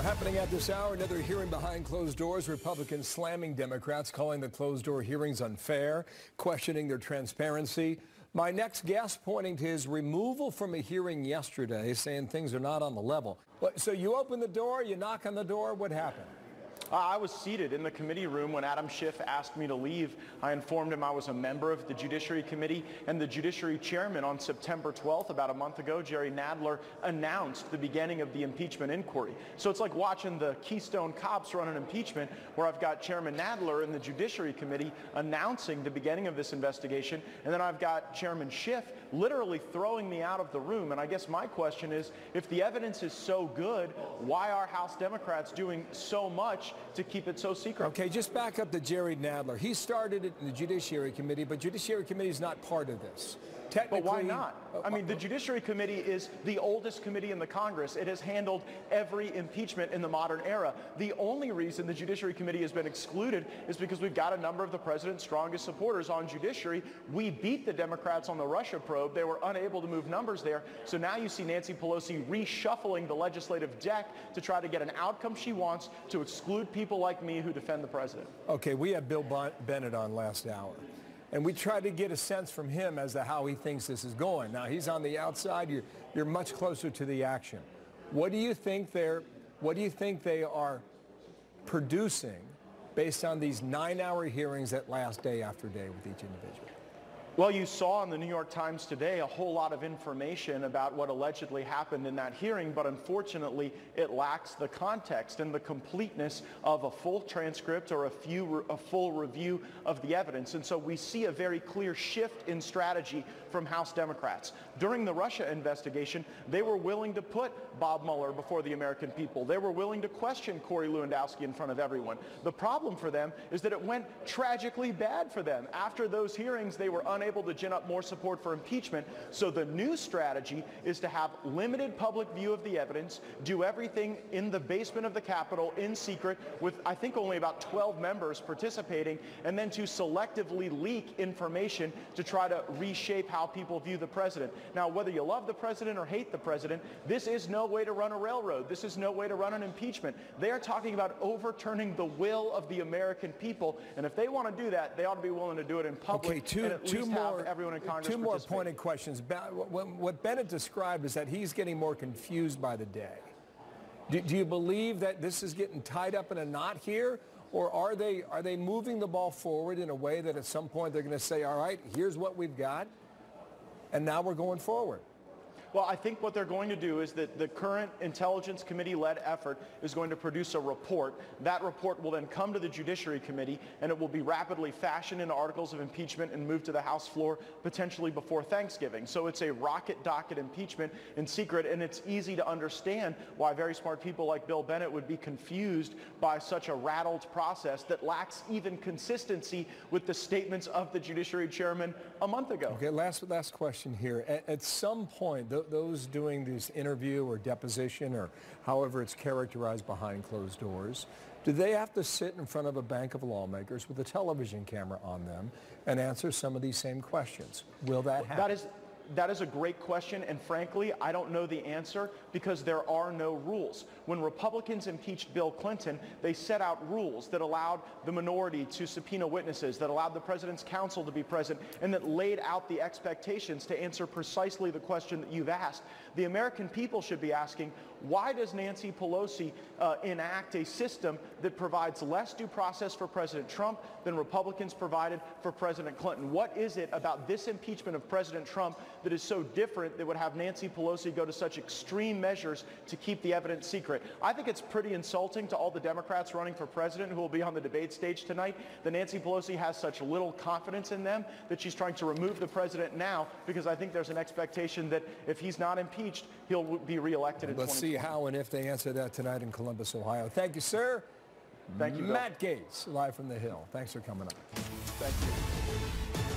Happening at this hour, another hearing behind closed doors. Republicans slamming Democrats, calling the closed-door hearings unfair, questioning their transparency. My next guest pointing to his removal from a hearing yesterday, saying things are not on the level. So you open the door, you knock on the door, what happened? I was seated in the committee room when Adam Schiff asked me to leave. I informed him I was a member of the Judiciary Committee, and the Judiciary Chairman on September 12th, about a month ago, Jerry Nadler, announced the beginning of the impeachment inquiry. So it's like watching the Keystone Cops run an impeachment, where I've got Chairman Nadler in the Judiciary Committee announcing the beginning of this investigation, and then I've got Chairman Schiff literally throwing me out of the room. And I guess my question is, if the evidence is so good, why are House Democrats doing so much to keep it so secret? Okay, just back up to Jerry Nadler. He started it in the Judiciary Committee, but Judiciary Committee is not part of this. But why not? I mean, the Judiciary Committee is the oldest committee in the Congress. It has handled every impeachment in the modern era. The only reason the Judiciary Committee has been excluded is because we've got a number of the president's strongest supporters on judiciary. We beat the Democrats on the Russia probe. They were unable to move numbers there. So now you see Nancy Pelosi reshuffling the legislative deck to try to get an outcome she wants, to exclude people like me who defend the president. Okay, we had Bill Bennett on last hour, and we tried to get a sense from him as to how he thinks this is going. Now, he's on the outside. You're much closer to the action. What do you think they are producing based on these 9-hour hearings that last day after day with each individual? Well, you saw in the New York Times today a whole lot of information about what allegedly happened in that hearing, but unfortunately it lacks the context and the completeness of a full transcript or a full review of the evidence. And so we see a very clear shift in strategy from House Democrats. During the Russia investigation, they were willing to put Bob Mueller before the American people. They were willing to question Corey Lewandowski in front of everyone. The problem for them is that it went tragically bad for them. After those hearings, they were unable to gin up more support for impeachment. So the new strategy is to have limited public view of the evidence, do everything in the basement of the Capitol in secret with, I think, only about 12 members participating, and then to selectively leak information to try to reshape how people view the president. Now, whether you love the president or hate the president, this is no way to run a railroad. This is no way to run an impeachment. They are talking about overturning the will of the American people, and if they want to do that, they ought to be willing to do it in public. Okay, everyone in Congress two more pointed questions. What Bennett described is that he's getting more confused by the day. Do you believe that this is getting tied up in a knot here, or are they moving the ball forward in a way that at some point they're going to say, all right, here's what we've got, and now we're going forward? Well, I think what they're going to do is that the current Intelligence Committee-led effort is going to produce a report. That report will then come to the Judiciary Committee, and it will be rapidly fashioned into articles of impeachment and moved to the House floor potentially before Thanksgiving. So it's a rocket docket impeachment in secret, and it's easy to understand why very smart people like Bill Bennett would be confused by such a rattled process that lacks even consistency with the statements of the Judiciary Chairman a month ago. Okay, last question here. At some point, those doing this interview or deposition or however it's characterized behind closed doors, do they have to sit in front of a bank of lawmakers with a television camera on them and answer some of these same questions? Will that happen? That is a great question, and frankly, I don't know the answer because there are no rules. When Republicans impeached Bill Clinton, they set out rules that allowed the minority to subpoena witnesses, that allowed the president's counsel to be present, and that laid out the expectations to answer precisely the question that you've asked. The American people should be asking, why does Nancy Pelosi enact a system that provides less due process for President Trump than Republicans provided for President Clinton? What is it about this impeachment of President Trump that is so different that would have Nancy Pelosi go to such extreme measures to keep the evidence secret? I think it's pretty insulting to all the Democrats running for president who will be on the debate stage tonight that Nancy Pelosi has such little confidence in them that she's trying to remove the president now, because I think there's an expectation that if he's not impeached, he'll be reelected in 2020. Let's see how and if they answer that tonight in Columbus, Ohio. Thank you, sir. Thank you, Bill. Matt Gaetz, live from the Hill. Thanks for coming up. Thank you.